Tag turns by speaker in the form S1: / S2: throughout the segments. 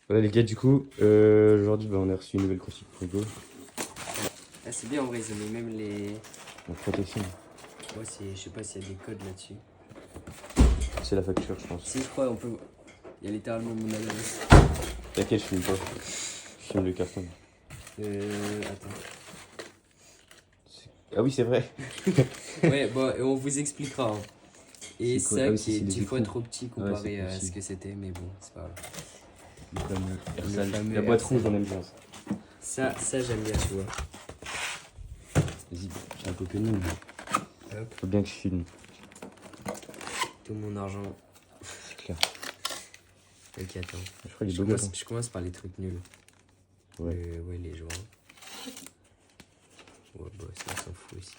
S1: Ouais les gars, du coup, aujourd'hui on a reçu une nouvelle config pour Hugo.
S2: Ah, c'est bien en vrai, ils ont mis même les.
S1: En protection.
S2: Moi, je sais pas s'il y a des codes là-dessus.
S1: C'est la facture, je pense.
S2: Si, je crois, on peut. Il y a littéralement mon adresse.
S1: T'inquiète, je filme pas. Je filme le carton.
S2: Attends.
S1: Ah oui, c'est vrai.
S2: Ouais, bon, et on vous expliquera. Hein. Et
S1: C'est quoi?
S2: ça
S1: Ah oui,
S2: qui est
S1: c'est des
S2: 10 fois
S1: écrous.
S2: trop petit
S1: Ah ouais, c'est
S2: comparé
S1: trop
S2: à ce
S1: petit.
S2: que c'était, mais bon, c'est pas grave.
S1: Le fameux
S2: Le
S1: Ersal.
S2: fameux
S1: La boîte
S2: Ersal.
S1: rouge, on aime bien ça.
S2: Ça j'aime bien, tu vois.
S1: Vas-y, j'ai un peu pénible.
S2: Hop,
S1: Faut bien que je filme.
S2: tout mon argent.
S1: C'est clair.
S2: Ok, attends.
S1: Je crois qu'il est beau gosse.
S2: Je commence par les trucs nuls.
S1: Ouais.
S2: Ouais, les joints. Ouais, bah, ça, on s'en fout aussi.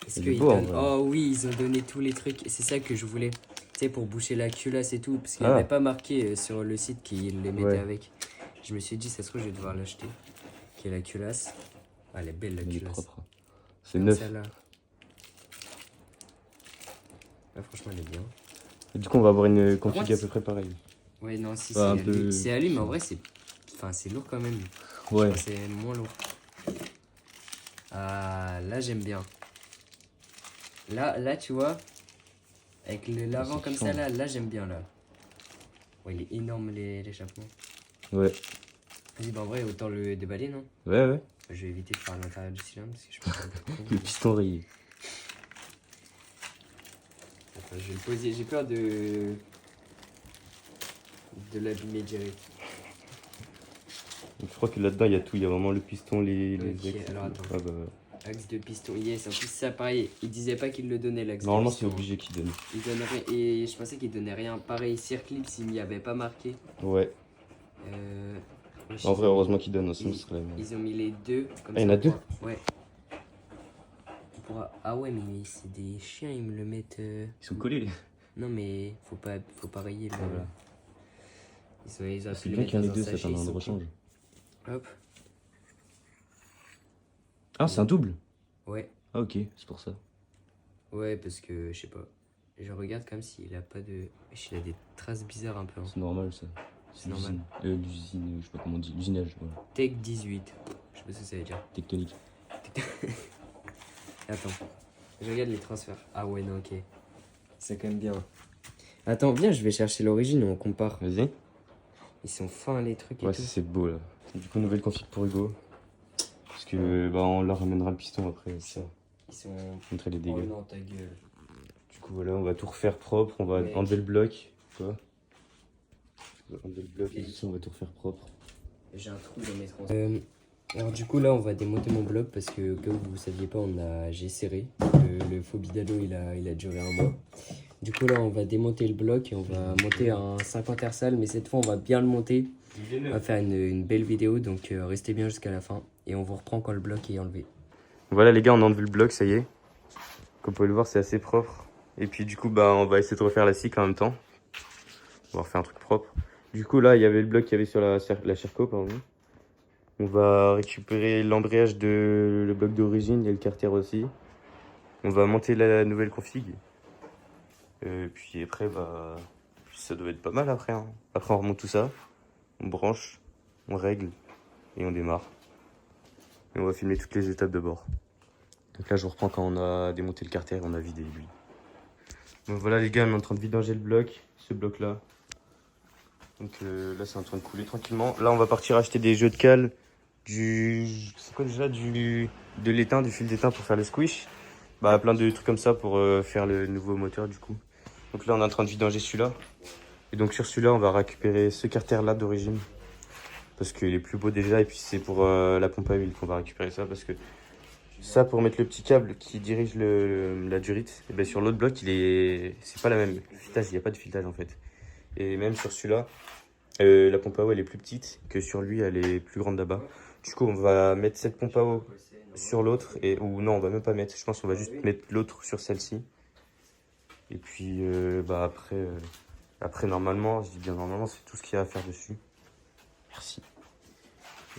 S2: Est-ce
S1: Il est
S2: qu'ils
S1: beau, en
S2: donnent...
S1: vrai.
S2: Oh oui, ils ont donné tous les trucs. C'est ça que je voulais. Tu sais, pour boucher la culasse et tout. Parce qu'il n'y
S1: Ah.
S2: avait pas marqué sur le site qu'ils les mettaient
S1: Ouais.
S2: avec. Je me suis dit, ça se trouve, je vais devoir l'acheter. Qui est la culasse. Ah, elle est belle, la
S1: Il est
S2: culasse.
S1: propre. C'est
S2: Comme
S1: neuf.
S2: celle-là. Ah, franchement, elle est bien.
S1: Et du coup, on va avoir une config
S2: contre,
S1: à peu près pareille.
S2: Ouais, non, si,
S1: Bah, un
S2: c'est
S1: peu-
S2: c'est à lui, mais en vrai, c'est... Enfin, c'est lourd quand même.
S1: Ouais.
S2: Enfin, c'est moins lourd. Ah, là, j'aime bien. Là, tu vois, avec l'avant
S1: c'est
S2: comme
S1: chiant.
S2: ça, là, j'aime bien, là. Ouais, il est énorme, l'échappement.
S1: Ouais.
S2: Vas-y, bah en vrai, autant le déballer, non?
S1: Ouais.
S2: Je vais éviter de faire à l'intérieur du cylindre, parce que je pense un peu con.
S1: Le piston rayé.
S2: Attends, je vais le poser, j'ai peur de l'abîmer direct.
S1: Donc, je crois que là-dedans, il y a tout. Il y a vraiment le piston, les
S2: Ok,
S1: axes.
S2: alors attends.
S1: Ah bah,
S2: Axe de piston, yes, en plus ça pareil, il disait pas qu'il le donnait l'axe de
S1: normalement, c'est
S2: piston.
S1: obligé qu'il donne.
S2: Il donne rien, et je pensais qu'il donnait rien. Pareil, circlip s'il n'y avait pas marqué.
S1: Ouais.
S2: Wesh,
S1: En
S2: ils
S1: vrai,
S2: ont
S1: heureusement
S2: mis-
S1: qu'il donne, sinon
S2: ils,
S1: ce serait la merde.
S2: ils ont mis les deux comme
S1: Ah,
S2: ça.
S1: il y en a
S2: on
S1: deux?
S2: pourra- Ouais. Ah ouais, mais c'est des chiens, ils me le mettent.
S1: Ils sont collés, les.
S2: Non, mais faut pas rayer le.
S1: Ah, voilà.
S2: Ils auraient
S1: C'est
S2: pu le
S1: bien
S2: mettre
S1: qu'il y en ait
S2: dans un
S1: deux, ça
S2: sachet,
S1: fait un
S2: ils sont
S1: rechange.
S2: cons. Hop,
S1: Ah, c'est un double?
S2: ouais.
S1: Ah, ok, c'est pour ça.
S2: Ouais, parce que je sais pas. Je regarde comme s'il a pas de. Wesh, il a des traces bizarres un peu. Hein.
S1: C'est normal, ça.
S2: C'est normal.
S1: L'usine, je sais pas comment on dit. L'usinage, voilà.
S2: Tech 18. Je sais pas ce que ça veut dire.
S1: Tectonique.
S2: Attends. Je regarde les transferts. Ah ouais, non, ok. C'est quand même bien. Attends, viens, je vais chercher l'origine et on compare.
S1: Vas-y.
S2: Ils sont fins les trucs et
S1: Ouais,
S2: tout.
S1: c'est beau, là. Du coup, nouvelle config pour Hugo. Parce que, bah, on leur ramènera le piston après, ça.
S2: Ils sont.
S1: Montrer les
S2: Oh
S1: dégâts.
S2: non, ta gueule.
S1: Du coup, voilà, on va tout refaire propre. On va
S2: Mec.
S1: enlever le bloc. Quoi? On va enlever le bloc et tout ça, on va tout refaire propre.
S2: J'ai un trou dans mes transferts. Alors du coup là on va démonter mon bloc parce que comme vous ne saviez pas j'ai serré. Le faux bidalo il a duré un mois. Du coup là on va démonter le bloc et on va monter un 50 Ersal mais cette fois on va bien le monter. On va faire une belle vidéo donc restez bien jusqu'à la fin et on vous reprend quand le bloc est enlevé.
S1: Voilà, les gars, on a enlevé le bloc, ça y est. Comme vous pouvez le voir, c'est assez propre. Et puis, du coup, bah, on va essayer de refaire la cycle en même temps. On va refaire un truc propre. Du coup, là, il y avait le bloc qu'il y avait sur la Circo, pardon. On va récupérer l'embrayage de le bloc d'origine et le carter aussi. On va monter la nouvelle config. Puis après, bah, ça doit être pas mal après. Hein. Après, on remonte tout ça. On branche, on règle et on démarre. Et on va filmer toutes les étapes de bord. Donc là, je vous reprends quand on a démonté le carter et on a vidé lui. Donc voilà, les gars, on est en train de vidanger le bloc, ce bloc-là. Donc là, c'est en train de couler tranquillement. Là, on va partir acheter des jeux de cale. C'est quoi déjà de l'étain, du fil d'étain pour faire le squish. Bah, plein de trucs comme ça pour faire le nouveau moteur, du coup. Donc là, on est en train de vidanger celui-là. Et donc sur celui-là, on va récupérer ce carter-là d'origine. Parce qu'il est plus beau déjà. Et puis c'est pour la pompe à huile qu'on va récupérer ça. Parce que ça, pour mettre le petit câble qui dirige la durite, et bien sur l'autre bloc, c'est pas la même. Le filetage, il n'y a pas de filetage en fait. Et même sur celui-là, la pompe à eau, elle est plus petite que sur lui, elle est plus grande là-bas. Du coup, on va mettre cette pompe à eau sur l'autre. Ou non, on va même pas mettre. Je pense qu'on va juste mettre l'autre sur celle-ci. Et puis, bah après, normalement, je dis bien normalement, c'est tout ce qu'il y a à faire dessus. Merci.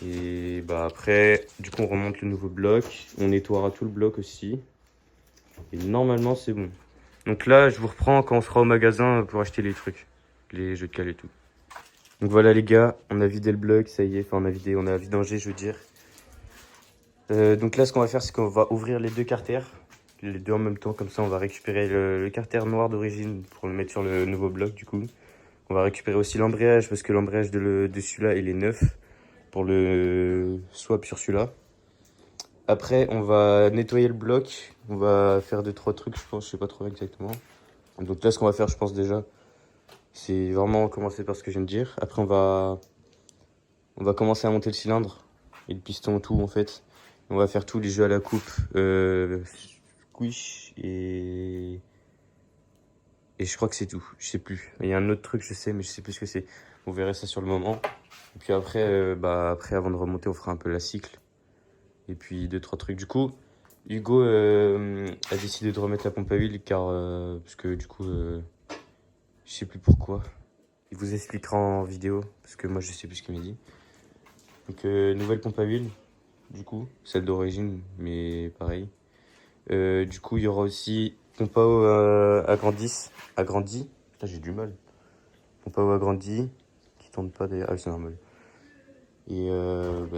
S1: Et bah après, du coup, on remonte le nouveau bloc. On nettoiera tout le bloc aussi. Et normalement, c'est bon. Donc là, je vous reprends quand on sera au magasin pour acheter les trucs. Les jeux de cale et tout. Donc voilà les gars, on a vidé le bloc, ça y est, enfin on a vidangé je veux dire. Donc là ce qu'on va faire c'est qu'on va ouvrir les deux carters, les deux en même temps, comme ça on va récupérer le carter noir d'origine pour le mettre sur le nouveau bloc du coup. On va récupérer aussi l'embrayage parce que l'embrayage de celui-là il est neuf pour le swap sur celui-là. Après on va nettoyer le bloc, on va faire 2-3 trucs je pense, je sais pas trop exactement. Donc là ce qu'on va faire je pense déjà, c'est vraiment commencer par ce que je viens de dire. Après on va commencer à monter le cylindre et le piston, tout en fait. On va faire tous les jeux à la coupe, squish et je crois que c'est tout. Je sais plus. Il y a un autre truc, je sais, mais je sais plus ce que c'est. Vous verrez ça sur le moment. Et puis après, après avant de remonter, on fera un peu la cycle. Et puis 2-3 trucs. Du coup, Hugo a décidé de remettre la pompe à huile car parce que du coup, je sais plus pourquoi. Il vous expliquera en vidéo parce que moi je sais plus ce qu'il m'a dit. Donc nouvelle pompe à huile. Du coup, celle d'origine, mais pareil. Du coup, il y aura aussi pompe à eau agrandi. Là, j'ai du mal. Pompe à eau agrandi, qui tourne pas d'ailleurs. Ah, c'est normal. Et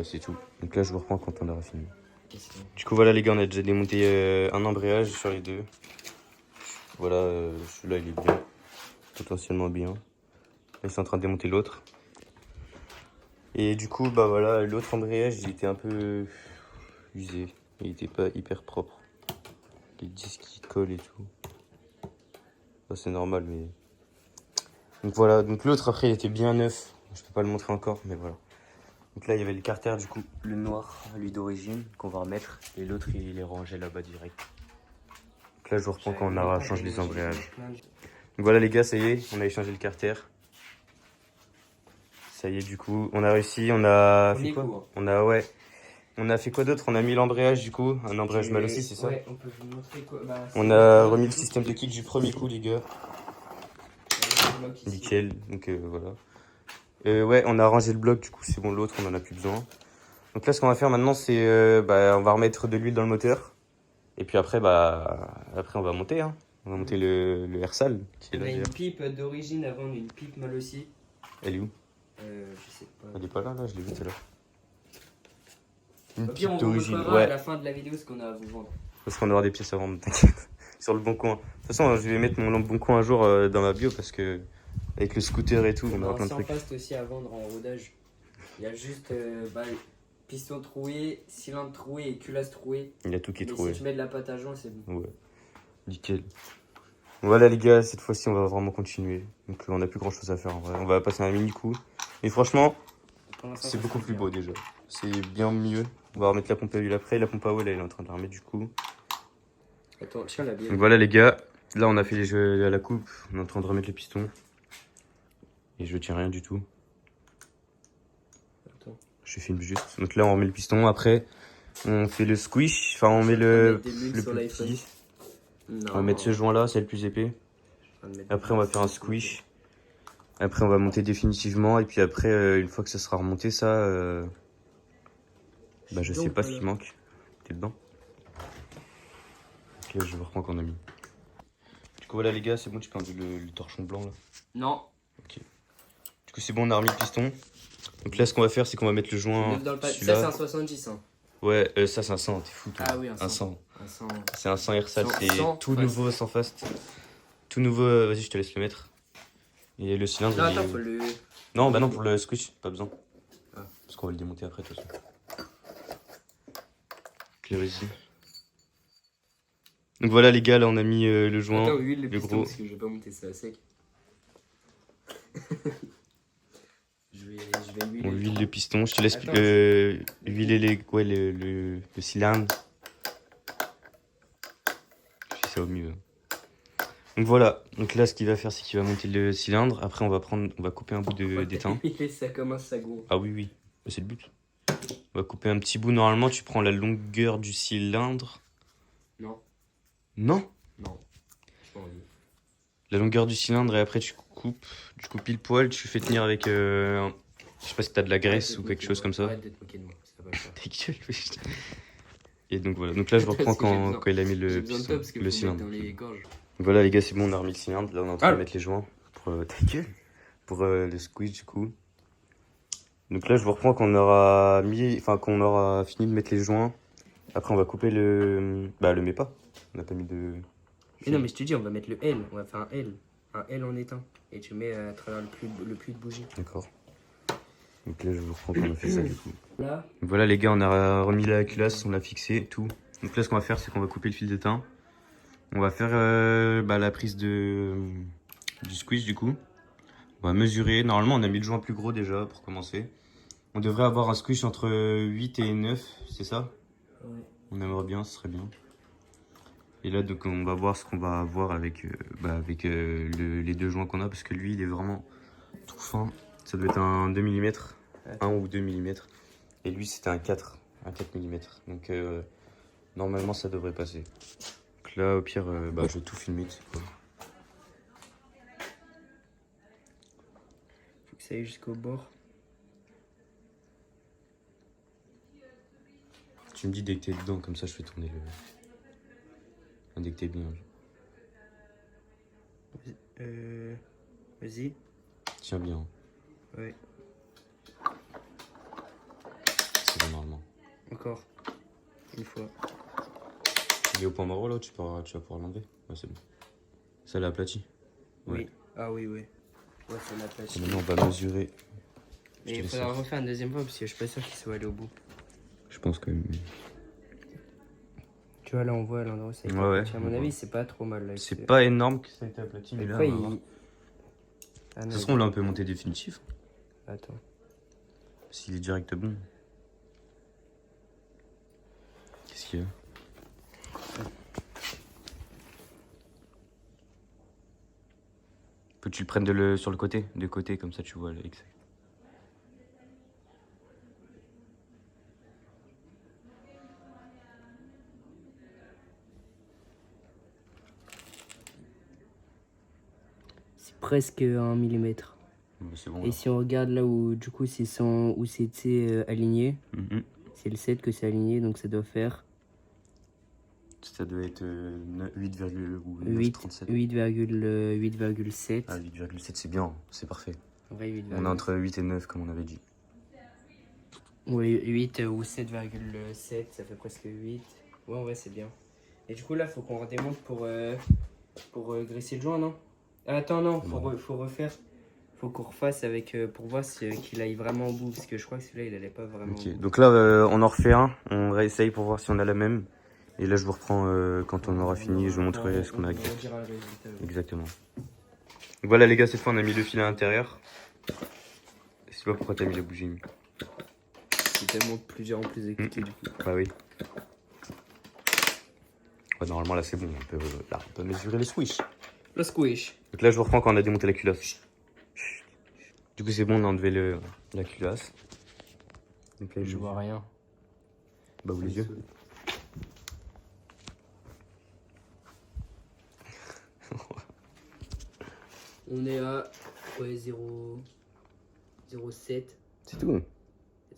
S1: c'est tout. Donc là, je vous reprends quand on aura fini. Du coup, voilà les gars, on a déjà démonté un embrayage sur les deux. Voilà, celui-là, il est bien. Potentiellement bien. Là, ils sont en train de démonter l'autre. Et du coup, bah voilà, l'autre embrayage, il était un peu usé. Il était pas hyper propre. Les disques qui collent et tout. Ça, c'est normal, mais... Donc voilà, donc l'autre après, il était bien neuf. Je peux pas le montrer encore, mais voilà. Donc là, il y avait le carter, du coup, le noir, lui d'origine, qu'on va remettre. Et l'autre, il est rangé là-bas direct. Donc là, je vous reprends quand on aura changé les embrayages. Donc voilà les gars, ça y est, on a échangé le carter. Ça y est, du coup, on a réussi, on a fait quoi? On a fait quoi d'autre? On a mis l'embrayage du coup, un embrayage mal aussi, c'est ça?
S2: Ouais, on peut vous montrer quoi. Bah,
S1: on a remis le système de kick du premier coup, les gars. Nickel, donc voilà. Ouais, on a rangé le bloc, du coup, c'est bon, l'autre, on en a plus besoin. Donc là, ce qu'on va faire maintenant, c'est on va remettre de l'huile dans le moteur. Et puis après, après on va monter, hein. On va monter le air-sal qui est
S2: On
S1: là.
S2: a une pipe d'origine à vendre, une pipe mal aussi.
S1: Elle est où?
S2: Je sais pas.
S1: Elle est pas là, je l'ai vue tout à l'heure. Une
S2: Au pire, on
S1: pipe
S2: vous
S1: d'origine,
S2: montrera
S1: ouais.
S2: à la fin de la vidéo ce qu'on a à vous vendre.
S1: Parce qu'on aura des pièces à vendre, t'inquiète. Sur le bon coin. De toute façon, je vais mettre mon bon coin un jour dans ma bio parce que avec le scooter et tout, on aura plein de trucs.
S2: Fast aussi à vendre en rodage. Il y a juste piston troué, cylindre troué et culasse trouée.
S1: Il y a tout qui est
S2: Mais
S1: trouvé.
S2: si tu mets de la pâte à joint, c'est bon.
S1: Ouais, nickel. Voilà les gars, cette fois-ci on va vraiment continuer. Donc on a plus grand chose à faire en vrai. On va passer un mini coup. Et franchement, c'est beaucoup plus beau déjà. C'est bien mieux. On va remettre la pompe à huile après. La pompe à eau là, elle est en train de la remettre du coup.
S2: Attends, tiens la bière.
S1: Donc voilà les gars, là on a fait les jeux à la coupe. On est en train de remettre les pistons. Et je tiens rien du tout.
S2: Attends.
S1: Je filme juste. Donc là on remet le piston. Après on fait le squish. Enfin on met le plus petit. On va mettre ce joint là, c'est le plus épais. Après on va faire un squish. Après on va monter définitivement. Et puis après une fois que ça sera remonté ça... je sais pas ce qui manque. T'es dedans? Ok, je reprends qu'on a mis. Du coup voilà les gars, c'est bon, tu peux enlever le torchon blanc là.
S2: Non.
S1: Ok. Du coup c'est bon, on a remis le piston. Donc là ce qu'on va faire c'est qu'on va mettre le joint.
S2: Ça c'est un 70 hein.
S1: Ouais, ça c'est un 100, t'es fou toi.
S2: Ah oui, un 100.
S1: C'est un 100 Airsal, c'est tout
S2: fast.
S1: nouveau sans fast. Tout nouveau, vas-y je te laisse le mettre. Et le cylindre...
S2: Non, attends, faut le...
S1: Non, bah non, pour le squish, pas besoin.
S2: Ah.
S1: Parce qu'on va le démonter après de toute façon. Ok, vas-y. Donc voilà les gars, là on a mis le joint,
S2: Attends, huile le
S1: le
S2: piston
S1: gros.
S2: parce que je vais pas monter ça à sec. je vais huiler.
S1: On huile le piston, je te laisse
S2: Attends,
S1: huiler le cylindre. Je fais ça au mieux. Donc voilà, donc là ce qu'il va faire c'est qu'il va monter le cylindre. Après on va couper un bout d'étain.
S2: Huiler ça comme un sagon.
S1: Ah oui, c'est le but. On va couper un petit bout, normalement tu prends la longueur du cylindre.
S2: Non.
S1: Non?
S2: Non. J'ai pas envie.
S1: La longueur du cylindre et après tu coupes pile poil, tu fais tenir avec je sais pas si t'as de la graisse ou quelque chose comme ça.
S2: Arrête d'être moqué de moi, ça va pas.
S1: Ta gueule, putain. Et donc voilà, donc là je reprends quand il a mis le cylindre.
S2: Dans les gorges.
S1: Donc voilà les gars, c'est bon, on a remis le cylindre, là on est en train de mettre les joints pour ta gueule, pour le squeeze du coup. Donc là, je vous reprends quand on aura mis, enfin, quand on aura fini de mettre les joints. Après, on va couper le MEPA. On n'a pas mis de...
S2: Mais non, mais je te dis, on va mettre le L. On va faire un L. Un L en éteint. Et tu mets à travers le puits de bougie.
S1: D'accord. Donc là, je vous reprends quand on a fait ça, du coup.
S2: Là.
S1: Voilà, les gars, on a remis la culasse, on l'a fixé, tout. Donc là, ce qu'on va faire, c'est qu'on va couper le fil d'étain. On va faire la prise du squeeze, du coup. On va mesurer. Normalement, on a mis le joint plus gros déjà, pour commencer. On devrait avoir un squish entre 8 et 9, c'est ça?
S2: Ouais.
S1: On aimerait bien, ce serait bien. Et là, donc, on va voir ce qu'on va avoir avec, les deux joints qu'on a, parce que lui, il est vraiment tout fin. Ça doit être un 2 mm, 1 ou 2 mm. Et lui, c'était un 4 mm. Donc, normalement, ça devrait passer. Donc là, au pire, je vais tout filmer, tu sais quoi.
S2: Faut que ça aille jusqu'au bord.
S1: Tu me dis dès que t'es dedans, comme ça, je fais tourner le... Dès que t'es bien.
S2: Vas-y.
S1: Tiens bien.
S2: Ouais.
S1: C'est bon, normalement.
S2: Encore. Une fois.
S1: Il est au point mort là, tu vas pouvoir l'enlever. Ouais, c'est bon. Ça l'a aplati. Ouais.
S2: Oui. Ah oui, oui. Ouais, ça l'a aplati.
S1: Maintenant, on va mesurer.
S2: Mais il faudra refaire une deuxième fois parce que je suis pas sûr qu'il soit allé au bout.
S1: Je pense que...
S2: Tu vois, là, on voit l'endroit où ça a été
S1: Ouais,
S2: aplati. À mon avis, c'est pas trop mal. Là,
S1: c'est pas énorme que ça a été aplati, mais là,
S2: Après,
S1: on va voir.
S2: Ah, non,
S1: De toute façon, là, on peut monter définitif.
S2: Attends.
S1: S'il est direct bon. Qu'est-ce qu'il y a? Peux-tu le prendre sur le côté? De côté, comme ça, tu vois l'exact.
S2: C'est presque 1 mm.
S1: C'est bon,
S2: Et
S1: là.
S2: si on regarde là où, du coup, c'est où c'était aligné, c'est le 7 que c'est aligné, donc ça doit faire
S1: Ça doit être 8,37.
S2: 8,7.
S1: Ah, 8,7, c'est bien, c'est parfait.
S2: En vrai, 8,
S1: On est entre 8 et 9, comme on avait dit.
S2: Oui, 8 ou 7,7, ça fait presque 8. Ouais, en vrai, c'est bien. Et du coup, là, faut qu'on redémonte pour graisser le joint, non? Ah, attends, non, faut refaire. Faut qu'on refasse avec pour voir qu'il aille vraiment au bout, parce que je crois que celui-là, il allait pas vraiment au
S1: Ok,
S2: bout.
S1: donc là, on en refait un, on réessaye pour voir si on a la même. Et là, je vous reprends quand on aura fini, je vous montrerai ce qu'on a exact.
S2: redira le résultat, ouais.
S1: Exactement. Donc voilà, les gars, cette fois, on a mis le fil à l'intérieur. Je sais pas pourquoi t'as mis la bougie.
S2: C'est tellement de plus en plus écouté, du coup.
S1: Bah oui. Ouais, normalement, là, c'est bon. On peut mesurer les squish.
S2: Le squish.
S1: Donc là, je vous reprends quand on a démonté la culasse. Du coup, c'est bon, on a enlevé la culasse. Donc là,
S2: Je vois rien.
S1: Bah, vous les yeux.
S2: On est à 0,7.
S1: C'est tout.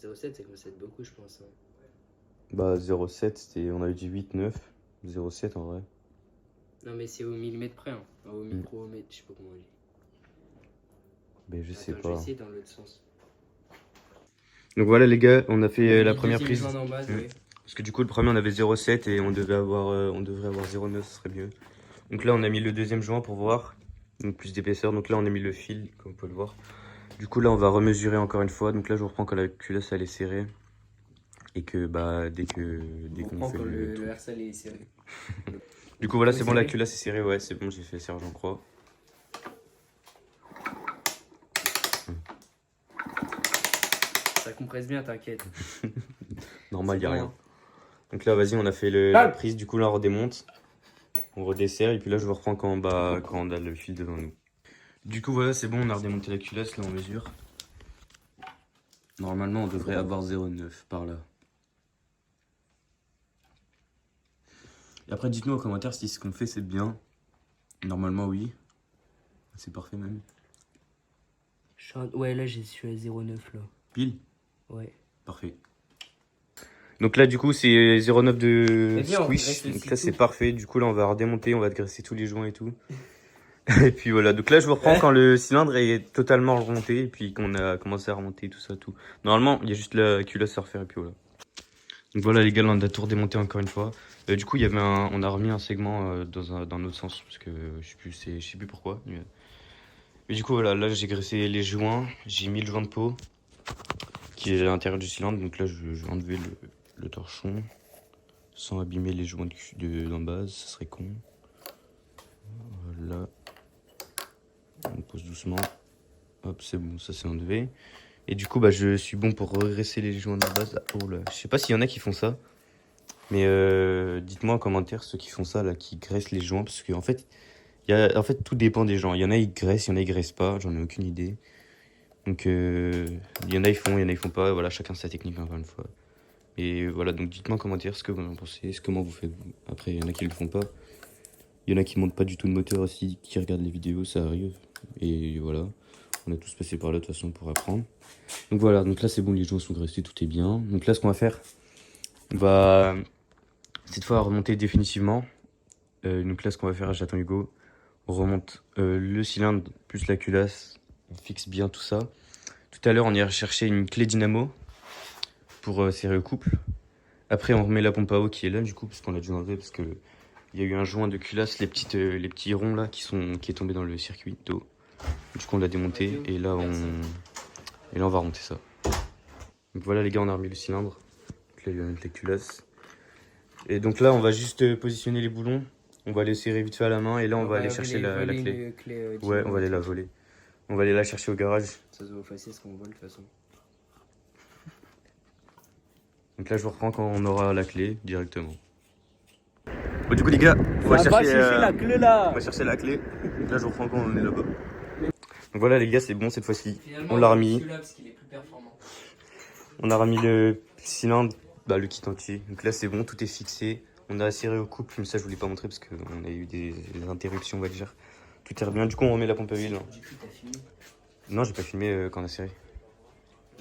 S2: 0,7, ça commence à être beaucoup, je pense. Hein.
S1: Bah, 0,7, on avait dit 8, 9. 0,7 en vrai.
S2: Non, mais c'est au millimètre près. Hein. Au micromètre, je sais pas comment on dit.
S1: Ben, je sais
S2: Attends,
S1: pas.
S2: je vais essayer dans l'autre sens.
S1: Donc voilà, les gars, on a fait la
S2: Le
S1: première
S2: deuxième
S1: prise.
S2: joint en base, ouais.
S1: Parce que du coup, le premier, on avait 0,7 et on devrait avoir 0,9, ce serait mieux. Donc là, on a mis le deuxième joint pour voir. Donc plus d'épaisseur. Donc là, on a mis le fil, comme vous pouvez le voir. Du coup, là, on va remesurer encore une fois. Donc là, je vous reprends quand la culasse, elle est serrée. Et que, dès qu'on fait
S2: le RSL est serré.
S1: Du coup, voilà, c'est bon, la
S2: serré.
S1: culasse est serrée. Ouais, c'est bon, j'ai fait sergent croix.
S2: Ça compresse bien, t'inquiète.
S1: Normal,
S2: C'est
S1: y a
S2: bon,
S1: rien.
S2: hein.
S1: Donc là, vas-y, on a fait la prise. Du coup, là, on redémonte. On redessert. Et puis là, je vous reprends quand on a le fil devant nous. Du coup, voilà, c'est bon, on a redémonté la culasse. Là, on mesure. Normalement, on devrait avoir 0,9 par là. Et après, dites-nous en commentaire si ce qu'on fait, c'est bien. Normalement, oui. C'est parfait, même.
S2: Ouais, là, je suis à 0,9 là.
S1: Pile?
S2: Ouais.
S1: Parfait. Donc là, du coup, c'est 0,9 de
S2: Eh bien, on
S1: squish.
S2: graisse
S1: Donc
S2: aussi
S1: là, c'est
S2: tout.
S1: parfait. Du coup, là, on va redémonter, on va graisser tous les joints et tout. Et puis voilà, donc là je vous reprends quand le cylindre est totalement remonté et puis qu'on a commencé à remonter tout ça, tout. Normalement, il y a juste la culasse à refaire et puis voilà. Donc voilà les gars, là, on a tout redémonté encore une fois. Du coup, il y avait on a remis un segment dans un autre sens parce que je sais plus pourquoi. Mais du coup voilà, là j'ai graissé les joints, j'ai mis le joint de peau qui est à l'intérieur du cylindre. Donc là je vais enlever le torchon sans abîmer les joints d'en base, ça serait con. Voilà. On pose doucement. Hop, c'est bon, ça c'est enlevé. Et du coup, bah, je suis bon pour regresser les joints de base. Oh là, je sais pas s'il y en a qui font ça. Mais dites-moi en commentaire ceux qui font ça, là, qui graissent les joints. Parce qu'en fait, en fait, tout dépend des gens. Il y en a, ils graissent, il y en a, ils graissent pas. J'en ai aucune idée. Donc, il y en a, ils font, il y en a, ils font pas. Voilà, chacun sa technique, encore une fois. Et voilà, donc dites-moi en commentaire ce que vous en pensez. Comment vous faites. Après, il y en a qui le font pas. Il y en a qui montent pas du tout de moteur aussi, qui regardent les vidéos, ça arrive. Et voilà, on a tous passé par là de toute façon pour apprendre. Donc voilà, donc là c'est bon, les joints sont graissés, tout est bien. Donc là ce qu'on va faire, on va cette fois remonter définitivement. Donc là ce qu'on va faire, j'attends Hugo, on remonte le cylindre plus la culasse, on fixe bien tout ça. Tout à l'heure on ira chercher une clé dynamo pour serrer le couple. Après on remet la pompe à eau qui est là du coup, parce qu'on l'a dû enlever parce que il y a eu un joint de culasse, les petits ronds là qui est tombé dans le circuit d'eau. Du coup on l'a démonté et là on va remonter ça. Donc voilà les gars, on a remis le cylindre. Donc là il va mettre les culasses. Et donc là on va juste positionner les boulons. On va les serrer vite fait à la main et là on va aller chercher la clé. Ouais, on va aller la voler. On va aller la chercher au garage.
S2: Ça se voit facile ce qu'on vole de toute façon.
S1: Donc là je vous reprends quand on aura la clé directement. Bon, du coup les gars, on va chercher
S2: la clé là.
S1: on va chercher la clé. Donc là je vous reprends quand on est là-bas. Donc voilà les gars, c'est bon cette fois-ci. On l'a remis. On a remis le cylindre, bah, le kit entier. Donc là c'est bon, tout est fixé. On a serré au couple, mais ça je voulais pas montrer parce qu'on a eu des interruptions on va dire. Tout est bien. Du coup on remet la pompe à huile.
S2: Du coup t'as filmé?
S1: Non, j'ai pas filmé quand on a serré.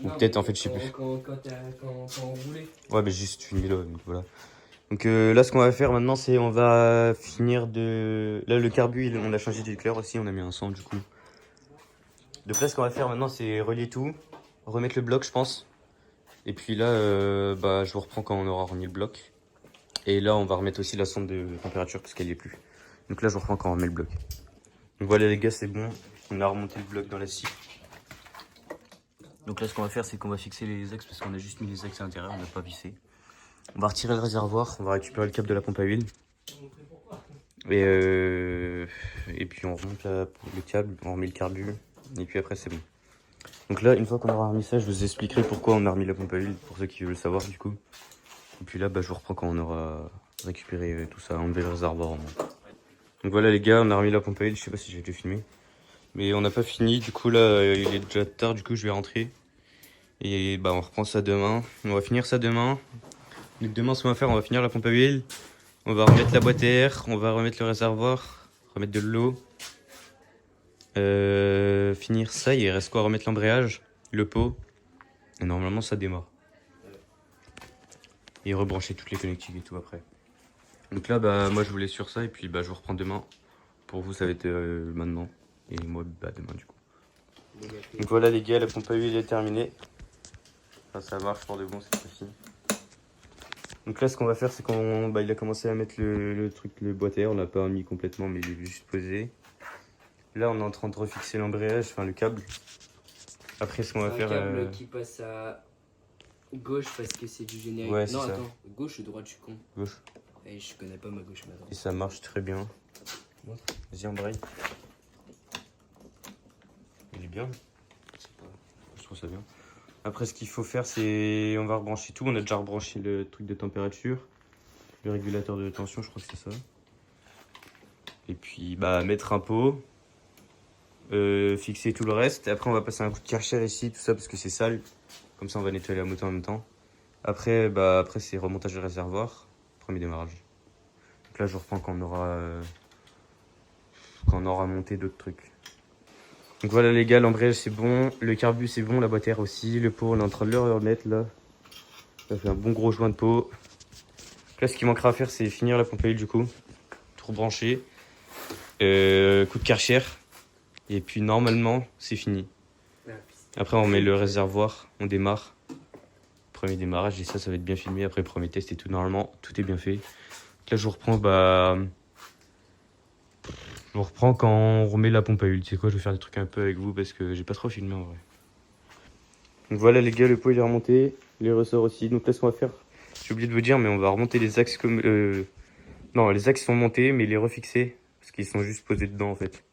S1: Ou peut-être en fait je sais plus.
S2: Quand on roulait.
S1: Ouais, mais juste filmé là, donc voilà. Donc là ce qu'on va faire maintenant c'est on va finir de... Là le carbu on a changé d'éclair aussi, on a mis un son du coup. Donc là ce qu'on va faire maintenant c'est relier tout, remettre le bloc je pense. Et puis là bah, je vous reprends quand on aura remis le bloc. Et là on va remettre aussi la sonde de température parce qu'elle y est plus. Donc là je vous reprends quand on remet le bloc. Donc voilà les gars, c'est bon, on a remonté le bloc dans la scie. Donc là ce qu'on va faire c'est qu'on va fixer les axes parce qu'on a juste mis les axes à l'intérieur, on n'a pas vissé. On va retirer le réservoir, on va récupérer le câble de la pompe à huile. Et puis on remonte le câble, on remet le carbu. Et puis après c'est bon. Donc là une fois qu'on aura remis ça, je vous expliquerai pourquoi on a remis la pompe à huile, pour ceux qui veulent savoir du coup. Et puis là bah, je vous reprends quand on aura récupéré tout ça, enlevé le réservoir. Donc voilà les gars, on a remis la pompe à huile, je sais pas si j'ai été filmé. Mais on n'a pas fini, du coup là il est déjà tard, du coup je vais rentrer. Et bah on reprend ça demain, on va finir ça demain. Donc demain ce qu'on va faire, on va finir la pompe à huile. On va remettre la boîte à air, on va remettre le réservoir, remettre de l'eau. Finir ça, il reste quoi? Remettre l'embrayage, le pot. Et normalement ça démarre. Et rebrancher toutes les connectiques et tout après. Donc là bah moi je vous laisse sur ça et puis bah je vous reprends demain. Pour vous ça va être maintenant. Et moi bah demain du coup. Donc voilà les gars, la pompe à huile est terminée. Enfin, ça marche pour de bon cette fois-ci. Donc là ce qu'on va faire c'est qu'on bah, il a commencé à mettre le truc, le boîte à air, on l'a pas mis complètement mais il est juste posé. Là on est en train de refixer l'embrayage, enfin le câble. Après ce qu'on va faire...
S2: Un câble qui passe à gauche parce que c'est du générique.
S1: Ouais,
S2: non
S1: ça.
S2: attends, gauche ou droite je suis con.
S1: Gauche.
S2: Et je connais pas ma gauche maintenant.
S1: Et ça marche très bien. Vas-y embraye. Il est bien. Je trouve ça bien. Après ce qu'il faut faire c'est... On va rebrancher tout. On a déjà rebranché le truc de température. Le régulateur de tension, je crois que c'est ça. Et puis bah mettre un pot. Fixer tout le reste. Et après on va passer un coup de karcher ici, tout ça parce que c'est sale. Comme ça on va nettoyer la moto en même temps. Après, bah, après c'est remontage du réservoir. Premier démarrage. Donc là je vous reprends quand on aura monté d'autres trucs. Donc voilà les gars, l'embrayage c'est bon, le carbu c'est bon, la boîte à air aussi, le pot on est en train de le remettre là. Ça fait un bon gros joint de pot. Donc là ce qui manquera à faire c'est finir la pompe à huile du coup. Tout rebrancher. coup de Karcher. Et puis normalement, c'est fini. Après, on met le réservoir, on démarre. Premier démarrage, et ça va être bien filmé. Après, premier test et tout, normalement, tout est bien fait. Là, je vous reprends, je vous reprends quand on remet la pompe à huile. Tu sais quoi, je vais faire des trucs un peu avec vous parce que j'ai pas trop filmé en vrai. Donc voilà les gars, le pot il est remonté, les ressorts aussi. Donc là, ce qu'on va faire, j'ai oublié de vous dire, mais on va remonter les axes comme... Non, les axes sont montés, mais les refixer parce qu'ils sont juste posés dedans en fait.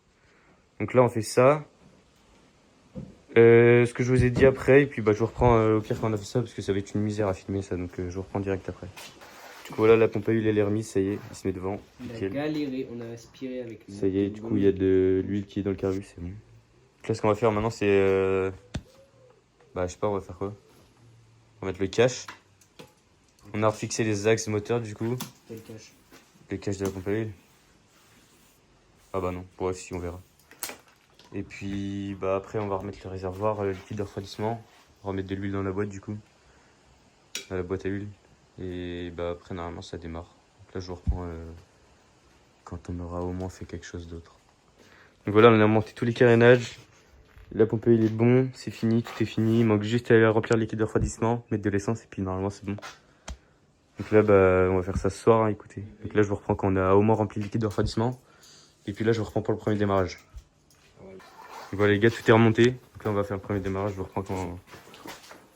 S1: Donc là, on fait ça. Ce que je vous ai dit après, et puis je vous reprends au pire quand on a fait ça parce que ça va être une misère à filmer ça, donc je vous reprends direct après. Du coup voilà, la pompe à huile elle est remise, ça y est, il se met devant.
S2: On a galéré, on a aspiré avec lui.
S1: Ça y est, du coup il y a de l'huile qui est dans le carbu, c'est bon. Donc là ce qu'on va faire maintenant c'est... je sais pas, on va faire quoi? On va mettre le cache. On a refixé les axes moteurs du coup.
S2: Quel cache?
S1: Le cache de la pompe à huile. Ah bah non, bref si on verra. Et puis après on va remettre le réservoir, le liquide de refroidissement. On va remettre de l'huile dans la boîte du coup. Dans la boîte à huile. Et après normalement ça démarre. Donc là je vous reprends quand on aura au moins fait quelque chose d'autre. Donc voilà, on a monté tous les carénages. La pompe à huile est bon, c'est fini, tout est fini. Il manque juste à remplir le liquide de refroidissement, mettre de l'essence et puis normalement c'est bon. Donc là on va faire ça ce soir, hein, écoutez. Donc là je vous reprends quand on a au moins rempli le liquide de refroidissement. Et puis là je vous reprends pour le premier démarrage. Donc voilà les gars, tout est remonté. Donc là on va faire le premier démarrage, je vous reprends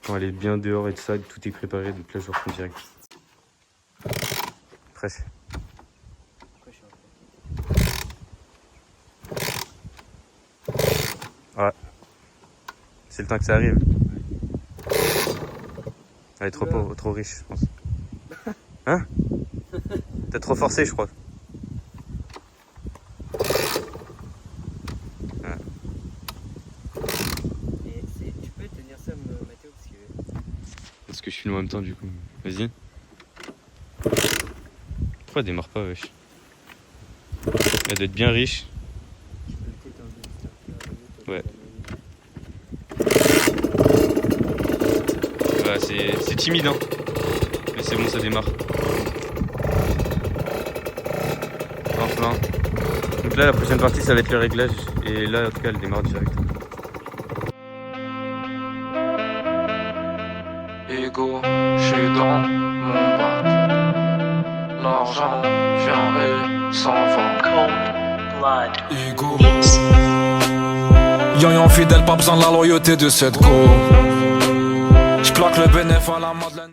S1: quand elle est bien dehors et tout ça, tout est préparé. Donc là je vous reprends direct. Presque. Ouais. C'est le temps que ça arrive. Elle est trop pauvre, trop riche, je pense. Hein? T'as trop forcé, je crois. Ouais.
S2: Tu peux tenir ça, Mathéo,
S1: Parce que je filme en même temps, du coup. Vas-y. Pourquoi elle démarre pas, wesh? Elle doit être bien riche. Ouais. Voilà, c'est timide, hein. Mais c'est bon, ça démarre. Enfin. Donc là, la prochaine partie, ça va être le réglage. Et là, en tout cas, elle démarre direct.
S3: Ego, je suis dans mon bac. L'argent vient et s'en va. Ego. Yoyon fidèle, pas besoin de la loyauté de cette go. J'plaque le bénéfice à la Madeleine.